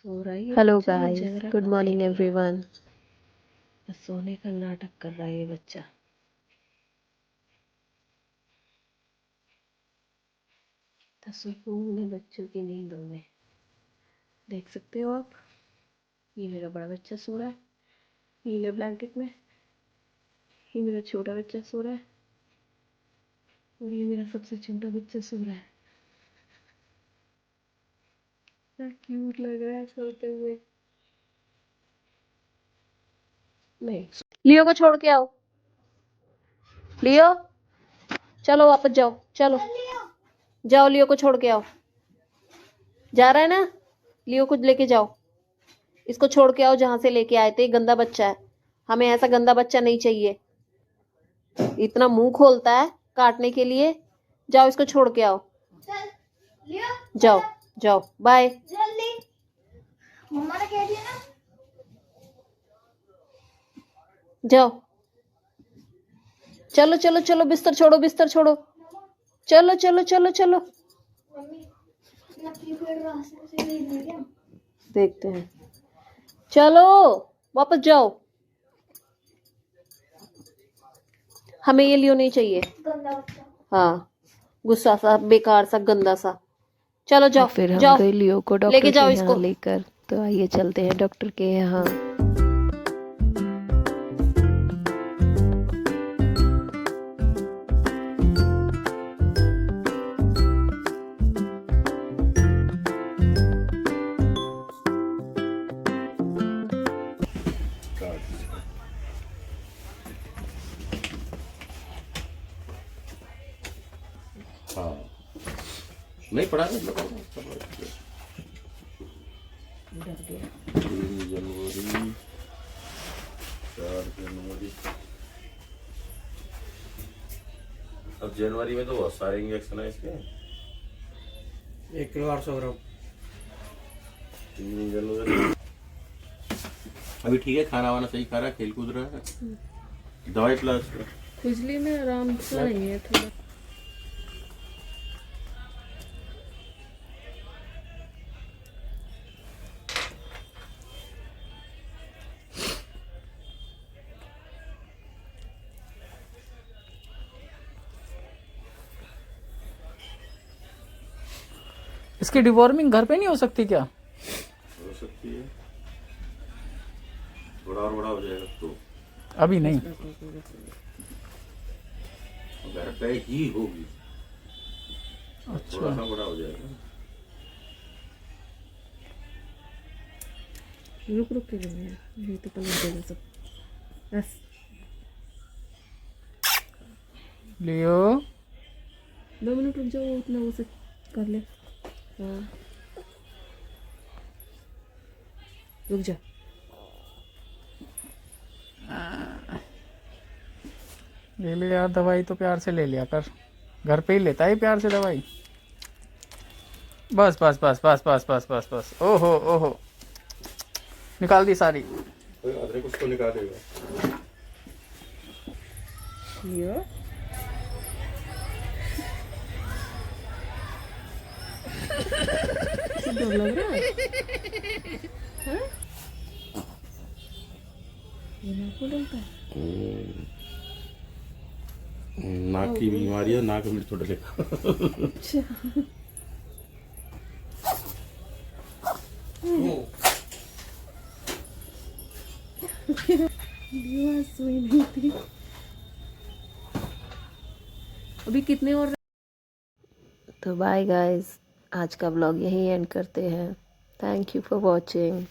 सो रहा है ये हेलो बच्चा, गाइस, जग रहा गुड कहाँ मॉर्निंग है? एवरीवन। बस सोने का नाटक कर रहा है ये बच्चा। तो सुकून है बच्चों की नींदों में, देख सकते हो आप। ये मेरा बड़ा बच्चा सो रहा है नीले ब्लैंकेट में, ये मेरा छोटा बच्चा सो रहा है, और ये मेरा सबसे छोटा बच्चा सो रहा है। क्या क्यूट लग रहा है सोते हुए। नहीं, लियो को छोड़ के आओ। लियो, चलो वापस जाओ। चलो जाओ, लियो को छोड़ के आओ। जा रहा है ना? लियो को लेके जाओ, इसको छोड़ के आओ जहां से लेके आए थे। गंदा बच्चा है, हमें ऐसा गंदा बच्चा नहीं चाहिए। इतना मुंह खोलता है काटने के लिए। जाओ, इसको छोड़ के आओ। जाओ जाओ, बाय। मम्मा ने कह दिया ना। जाओ, चलो चलो चलो, बिस्तर छोड़ो, बिस्तर छोड़ो। चलो चलो चलो चलो, मम्मी नकली पेड़ रास्ते से ले गए क्या? देखते हैं। चलो वापस जाओ, हमें ये लियो नहीं चाहिए। गंदा बच्चा। हाँ, गुस्सा सा, बेकार सा, गंदा सा। चलो तो जाओ फिर हम जाओ, गए लियो को लेके डॉक्टर जाओ के इसको। यहाँ लेकर। तो आइए चलते हैं डॉक्टर के यहाँ। हाँ, नहीं पढ़ा नहीं। 3 जनवरी, 4 जनवरी। अब जनवरी में तो बहुत सारे इंजेक्शन है इसके। 1 किलो 800 ग्राम। 3 जनवरी। अभी ठीक है, खाना वाना सही खा रहा है, खेल कूद रहा है। दवाई पिला उसको। खुजली में आराम सा नहीं है थोड़ा। इसकी डिवॉर्मिंग घर पे नहीं हो सकती क्या? हो सकती है, बड़ा और बड़ा हो जाएगा तो। अभी नहीं। घर पे ही होगी, थोड़ा अच्छा, सा बड़ा हो जाएगा। रुक रुक के लेंगे, ये तो पलट देगा सब। बस लियो 2 मिनट रुक जाओ, उतना वो से कर ले। हाँ, रुक जा। ले ले यार, दवाई तो प्यार से ले लिया कर। घर पे ही लेता है प्यार से दवाई। बस बस बस बस बस बस बस बस। ओहो ओहो, निकाल दी सारी। कोई अदरक उसको निकालेगा। लियो सब डर लग रहा है। हाँ? ये नाक को डलता है। नाक की बीमारी है, नाक में छोटे लेगा। अच्छा, लियो आज सोई नहीं थी। अभी कितने और। तो बाय गाइस, आज का ब्लॉग यहीं एंड करते हैं। Thank you for watching.